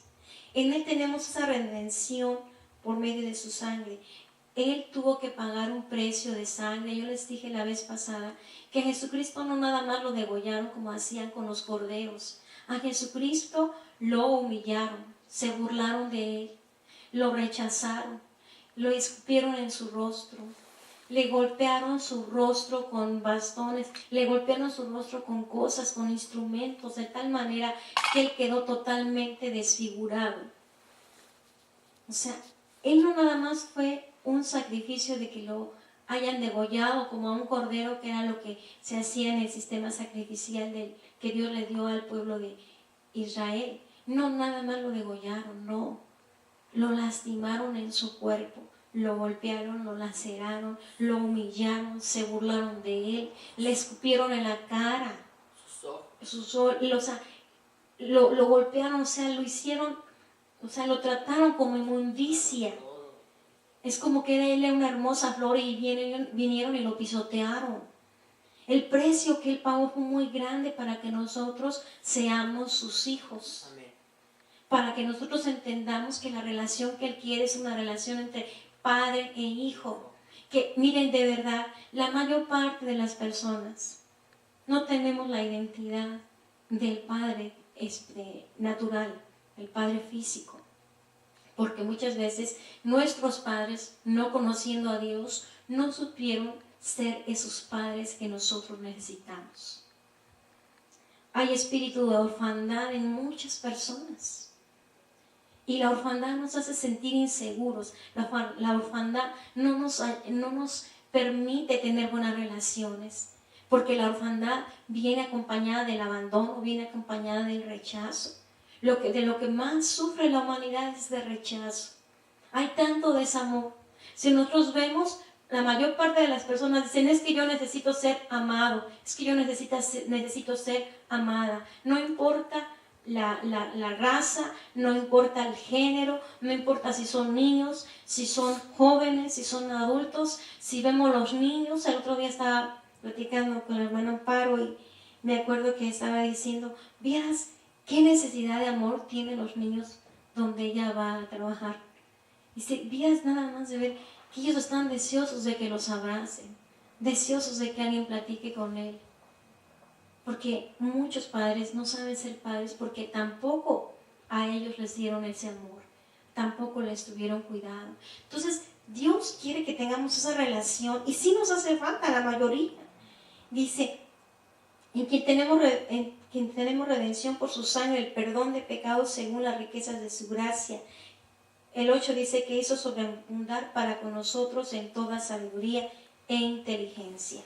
En Él tenemos esa redención por medio de su sangre. Él tuvo que pagar un precio de sangre. Yo les dije la vez pasada que a Jesucristo no nada más lo degollaron como hacían con los corderos. A Jesucristo lo humillaron, se burlaron de Él, lo rechazaron, lo escupieron en su rostro, le golpearon su rostro con bastones, le golpearon su rostro con cosas, con instrumentos, de tal manera que Él quedó totalmente desfigurado. O sea, Él no nada más fue un sacrificio de que lo hayan degollado como a un cordero, que era lo que se hacía en el sistema sacrificial que Dios le dio al pueblo de Israel. No, nada más lo degollaron, no. Lo lastimaron en su cuerpo, lo golpearon, lo laceraron, lo humillaron, se burlaron de él, le escupieron en la cara, lo golpearon, o sea, lo hicieron, o sea, lo trataron como inmundicia. Es como que él era una hermosa flor y vinieron y lo pisotearon. El precio que él pagó fue muy grande para que nosotros seamos sus hijos. Amén. Para que nosotros entendamos que la relación que él quiere es una relación entre padre e hijo. Que miren, de verdad, la mayor parte de las personas no tenemos la identidad del padre natural, el padre físico. Porque muchas veces nuestros padres, no conociendo a Dios, no supieron ser esos padres que nosotros necesitamos. Hay espíritu de orfandad en muchas personas. Y la orfandad nos hace sentir inseguros. La orfandad no nos permite tener buenas relaciones. Porque la orfandad viene acompañada del abandono, viene acompañada del rechazo. De lo que más sufre la humanidad es de rechazo. Hay tanto desamor. Si nosotros vemos, la mayor parte de las personas dicen, es que yo necesito ser amado, es que yo necesito ser amada. No importa la raza, no importa el género, no importa si son niños, si son jóvenes, si son adultos. Si vemos los niños, el otro día estaba platicando con el hermano Amparo y me acuerdo que estaba diciendo, vieras qué necesidad de amor tienen los niños donde ella va a trabajar. Dice, vieras nada más de ver que ellos están deseosos de que los abracen, deseosos de que alguien platique con él. Porque muchos padres no saben ser padres porque tampoco a ellos les dieron ese amor, tampoco les tuvieron cuidado. Entonces, Dios quiere que tengamos esa relación y sí nos hace falta la mayoría. Dice, en quien tenemos redención por su sangre, el perdón de pecados según las riquezas de su gracia. El 8 dice que hizo sobreabundar para con nosotros en toda sabiduría e inteligencia.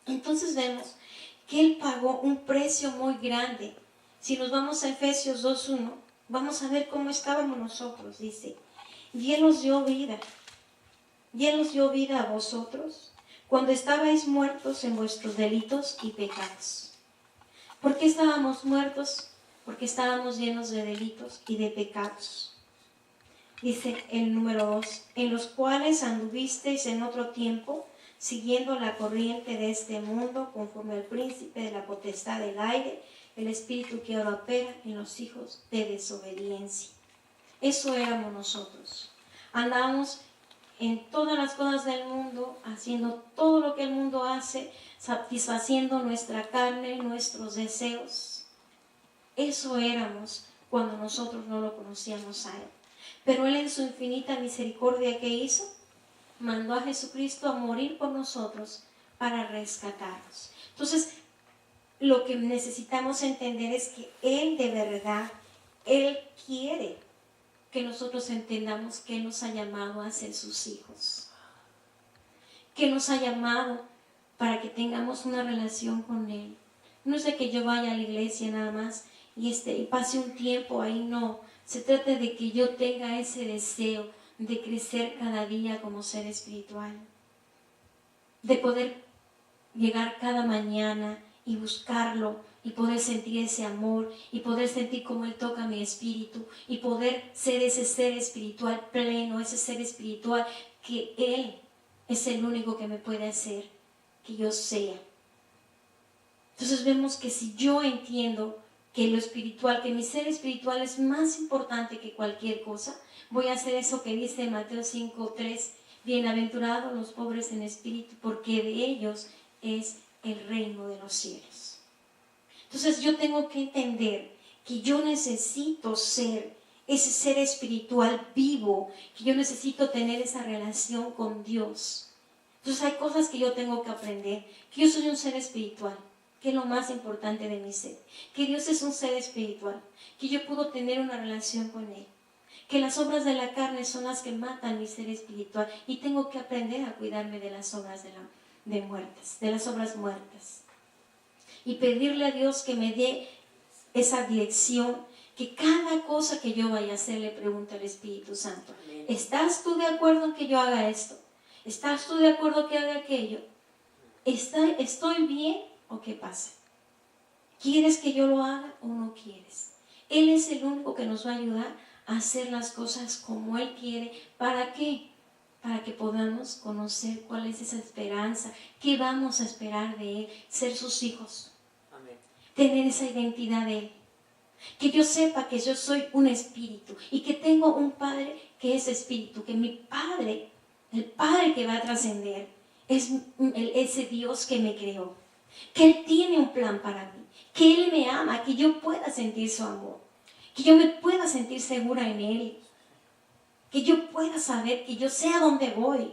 Entonces vemos que Él pagó un precio muy grande. Si nos vamos a Efesios 2:1, vamos a ver cómo estábamos nosotros. Dice, y Él os dio vida. Y Él os dio vida a vosotros cuando estabais muertos en vuestros delitos y pecados. ¿Por qué estábamos muertos? Porque estábamos llenos de delitos y de pecados. Dice el número 2, en los cuales anduvisteis en otro tiempo, siguiendo la corriente de este mundo, conforme al príncipe de la potestad del aire, el espíritu que ahora opera en los hijos de desobediencia. Eso éramos nosotros. Andábamos en todas las cosas del mundo, haciendo todo lo que el mundo hace, satisfaciendo nuestra carne, nuestros deseos. Eso éramos cuando nosotros no lo conocíamos a Él. Pero Él en su infinita misericordia, ¿qué hizo? Mandó a Jesucristo a morir por nosotros para rescatarnos. Entonces, lo que necesitamos entender es que Él de verdad, Él quiere que nosotros entendamos que Él nos ha llamado a ser sus hijos. Que nos ha llamado para que tengamos una relación con Él. No es de que yo vaya a la iglesia nada más y pase un tiempo ahí, no. Se trata de que yo tenga ese deseo de crecer cada día como ser espiritual. De poder llegar cada mañana y buscarlo y poder sentir ese amor y poder sentir cómo Él toca mi espíritu y poder ser ese ser espiritual pleno, ese ser espiritual que Él es el único que me puede hacer que yo sea. Entonces vemos que si yo entiendo que lo espiritual, que mi ser espiritual es más importante que cualquier cosa, voy a hacer eso que dice Mateo 5:3, bienaventurados los pobres en espíritu, porque de ellos es el reino de los cielos. Entonces yo tengo que entender que yo necesito ser ese ser espiritual vivo, que yo necesito tener esa relación con Dios. Entonces hay cosas que yo tengo que aprender, que yo soy un ser espiritual, que es lo más importante de mi ser, que Dios es un ser espiritual, que yo puedo tener una relación con Él, que las obras de la carne son las que matan mi ser espiritual y tengo que aprender a cuidarme de las obras de las obras muertas y pedirle a Dios que me dé esa dirección, que cada cosa que yo vaya a hacer le pregunte al Espíritu Santo, ¿estás tú de acuerdo en que yo haga esto? ¿Estás tú de acuerdo que haga aquello? ¿Estoy bien o qué pasa? ¿Quieres que yo lo haga o no quieres? Él es el único que nos va a ayudar a hacer las cosas como Él quiere. ¿Para qué? Para que podamos conocer cuál es esa esperanza, qué vamos a esperar de Él, ser sus hijos. Amén. Tener esa identidad de Él. Que yo sepa que yo soy un espíritu y que tengo un Padre que es espíritu, que mi Padre, el Padre que va a trascender, es ese Dios que me creó, que Él tiene un plan para mí, que Él me ama, que yo pueda sentir su amor, que yo me pueda sentir segura en Él, que yo pueda saber, que yo sé a dónde voy.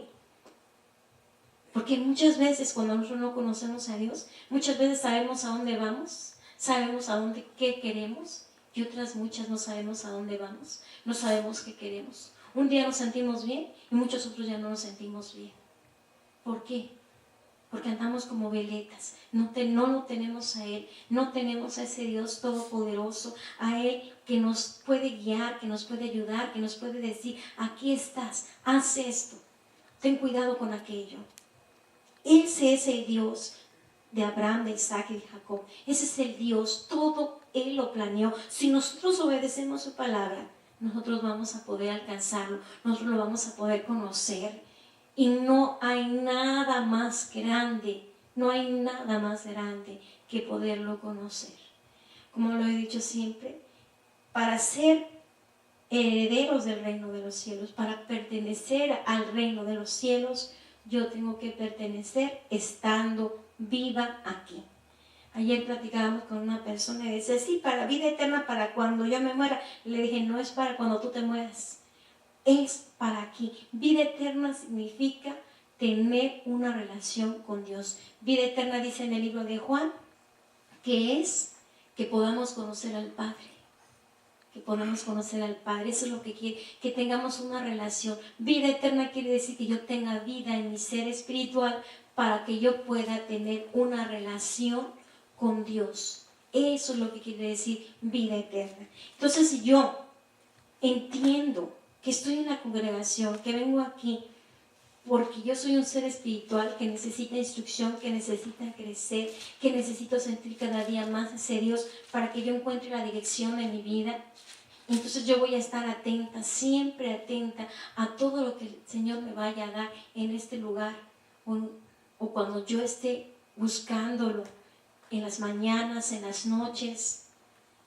Porque muchas veces cuando nosotros no conocemos a Dios, muchas veces sabemos a dónde vamos, sabemos qué queremos, y otras muchas no sabemos a dónde vamos, no sabemos qué queremos. Un día nos sentimos bien y muchos otros ya no nos sentimos bien. ¿Por qué? Porque andamos como veletas, no lo tenemos a Él, no tenemos a ese Dios todopoderoso, a Él que nos puede guiar, que nos puede ayudar, que nos puede decir, aquí estás, haz esto, ten cuidado con aquello. Ese es el Dios de Abraham, de Isaac y de Jacob. Ese es el Dios, todo Él lo planeó. Si nosotros obedecemos su palabra, nosotros vamos a poder alcanzarlo, nosotros lo vamos a poder conocer. Y no hay nada más grande, no hay nada más grande que poderlo conocer. Como lo he dicho siempre, para ser herederos del reino de los cielos, para pertenecer al reino de los cielos, yo tengo que pertenecer estando viva aquí. Ayer platicábamos con una persona y decía, sí, para vida eterna, para cuando yo me muera. Le dije, no es para cuando tú te mueras, es para aquí. Vida eterna significa tener una relación con Dios. Vida eterna dice en el libro de Juan, que es que podamos conocer al Padre. Que podamos conocer al Padre, eso es lo que quiere, que tengamos una relación. Vida eterna quiere decir que yo tenga vida en mi ser espiritual para que yo pueda tener una relación con Dios. Eso es lo que quiere decir vida eterna. Entonces, si yo entiendo que estoy en la congregación, que vengo aquí porque yo soy un ser espiritual que necesita instrucción, que necesita crecer, que necesito sentir cada día más ese Dios para que yo encuentre la dirección de mi vida. Entonces yo voy a estar atenta, siempre atenta a todo lo que el Señor me vaya a dar en este lugar o cuando yo esté buscándolo en las mañanas, en las noches,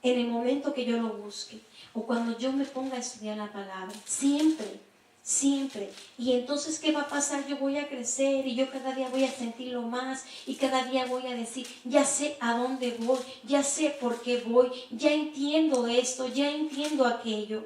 en el momento que yo lo busque o cuando yo me ponga a estudiar la palabra. Siempre Siempre. Y entonces, ¿qué va a pasar? Yo voy a crecer y yo cada día voy a sentirlo más y cada día voy a decir, ya sé a dónde voy, ya sé por qué voy, ya entiendo esto, ya entiendo aquello.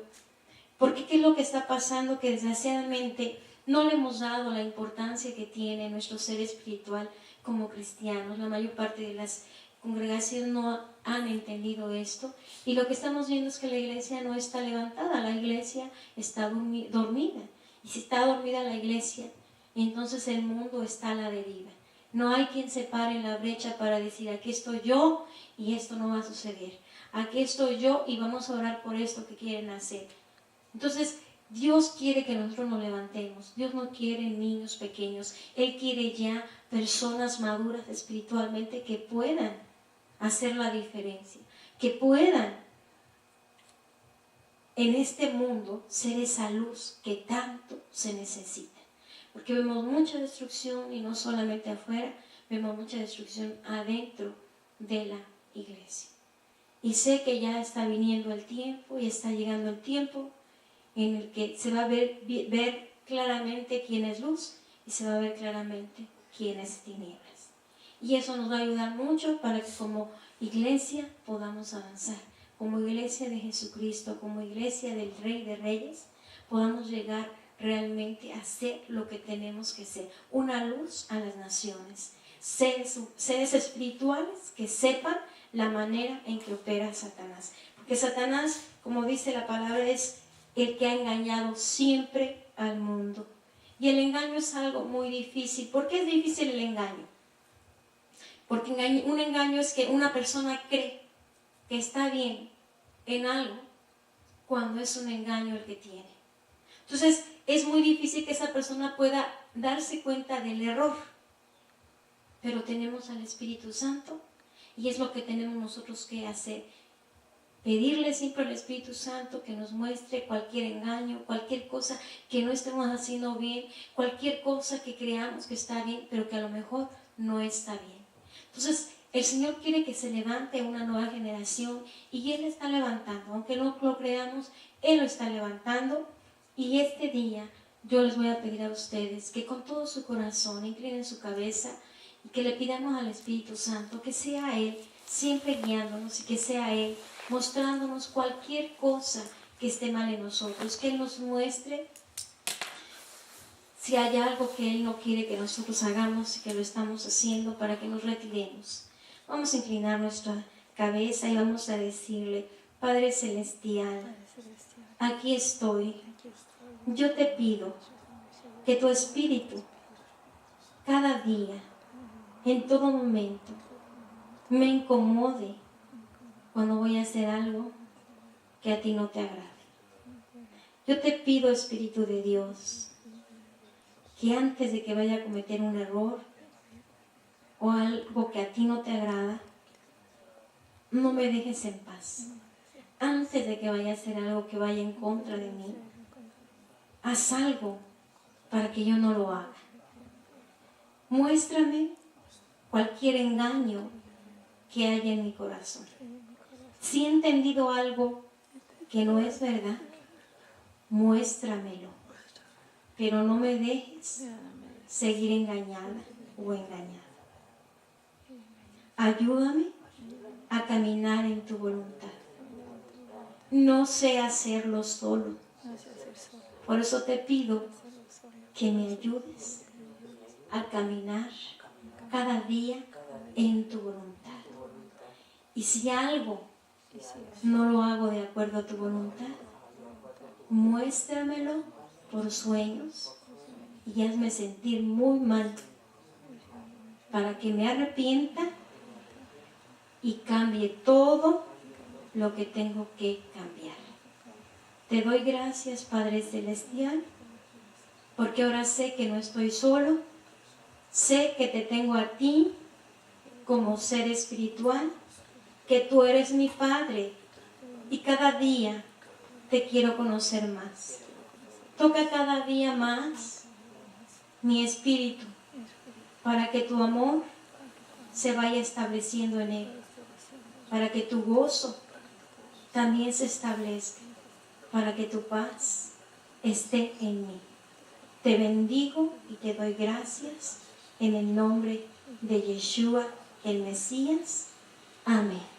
Porque ¿qué es lo que está pasando? Que desgraciadamente no le hemos dado la importancia que tiene nuestro ser espiritual como cristianos. La mayor parte de las congregaciones no han entendido esto. Y lo que estamos viendo es que la iglesia no está levantada, la iglesia está dormida. Y si está dormida la iglesia, entonces el mundo está a la deriva. No hay quien se pare en la brecha para decir, aquí estoy yo y esto no va a suceder. Aquí estoy yo y vamos a orar por esto que quieren hacer. Entonces, Dios quiere que nosotros nos levantemos. Dios no quiere niños pequeños. Él quiere ya personas maduras espiritualmente que puedan hacer la diferencia, que puedan en este mundo ser esa luz que tanto se necesita. Porque vemos mucha destrucción y no solamente afuera, vemos mucha destrucción adentro de la iglesia. Y sé que ya está viniendo el tiempo y está llegando el tiempo en el que se va a ver claramente quién es luz y se va a ver claramente quién es tinieblas. Y eso nos va a ayudar mucho para que como iglesia podamos avanzar, como iglesia de Jesucristo, como iglesia del Rey de Reyes, podamos llegar realmente a ser lo que tenemos que ser, una luz a las naciones, seres espirituales que sepan la manera en que opera Satanás. Porque Satanás, como dice la palabra, es el que ha engañado siempre al mundo. Y el engaño es algo muy difícil. ¿Por qué es difícil el engaño? Porque un engaño es que una persona cree que está bien en algo cuando es un engaño el que tiene. Entonces es muy difícil que esa persona pueda darse cuenta del error. Pero tenemos al Espíritu Santo y es lo que tenemos nosotros que hacer. Pedirle siempre al Espíritu Santo que nos muestre cualquier engaño, cualquier cosa que no estemos haciendo bien, cualquier cosa que creamos que está bien, pero que a lo mejor no está bien. Entonces, el Señor quiere que se levante una nueva generación y Él está levantando. Aunque no lo creamos, Él lo está levantando. Y este día yo les voy a pedir a ustedes que con todo su corazón inclinen su cabeza y que le pidamos al Espíritu Santo que sea Él siempre guiándonos y que sea Él mostrándonos cualquier cosa que esté mal en nosotros, que Él nos muestre si hay algo que Él no quiere que nosotros hagamos y que lo estamos haciendo para que nos retiremos. Vamos a inclinar nuestra cabeza y vamos a decirle, Padre Celestial, aquí estoy. Yo te pido que tu Espíritu cada día, en todo momento, me incomode cuando voy a hacer algo que a ti no te agrade. Yo te pido, Espíritu de Dios, que antes de que vaya a cometer un error o algo que a ti no te agrada, no me dejes en paz. Antes de que vaya a hacer algo que vaya en contra de mí, haz algo para que yo no lo haga. Muéstrame cualquier engaño que haya en mi corazón. Si he entendido algo que no es verdad, muéstramelo, pero no me dejes seguir engañada o engañado. Ayúdame a caminar en tu voluntad. No sé hacerlo solo. Por eso te pido que me ayudes a caminar cada día en tu voluntad. Y si algo no lo hago de acuerdo a tu voluntad, muéstramelo por sueños y hazme sentir muy mal para que me arrepienta y cambie todo lo que tengo que cambiar. Te doy gracias, Padre Celestial, porque ahora sé que no estoy solo, sé que te tengo a ti como ser espiritual, que tú eres mi Padre y cada día te quiero conocer más. Toca cada día más mi espíritu para que tu amor se vaya estableciendo en él, para que tu gozo también se establezca, para que tu paz esté en mí. Te bendigo y te doy gracias en el nombre de Yeshua, el Mesías. Amén.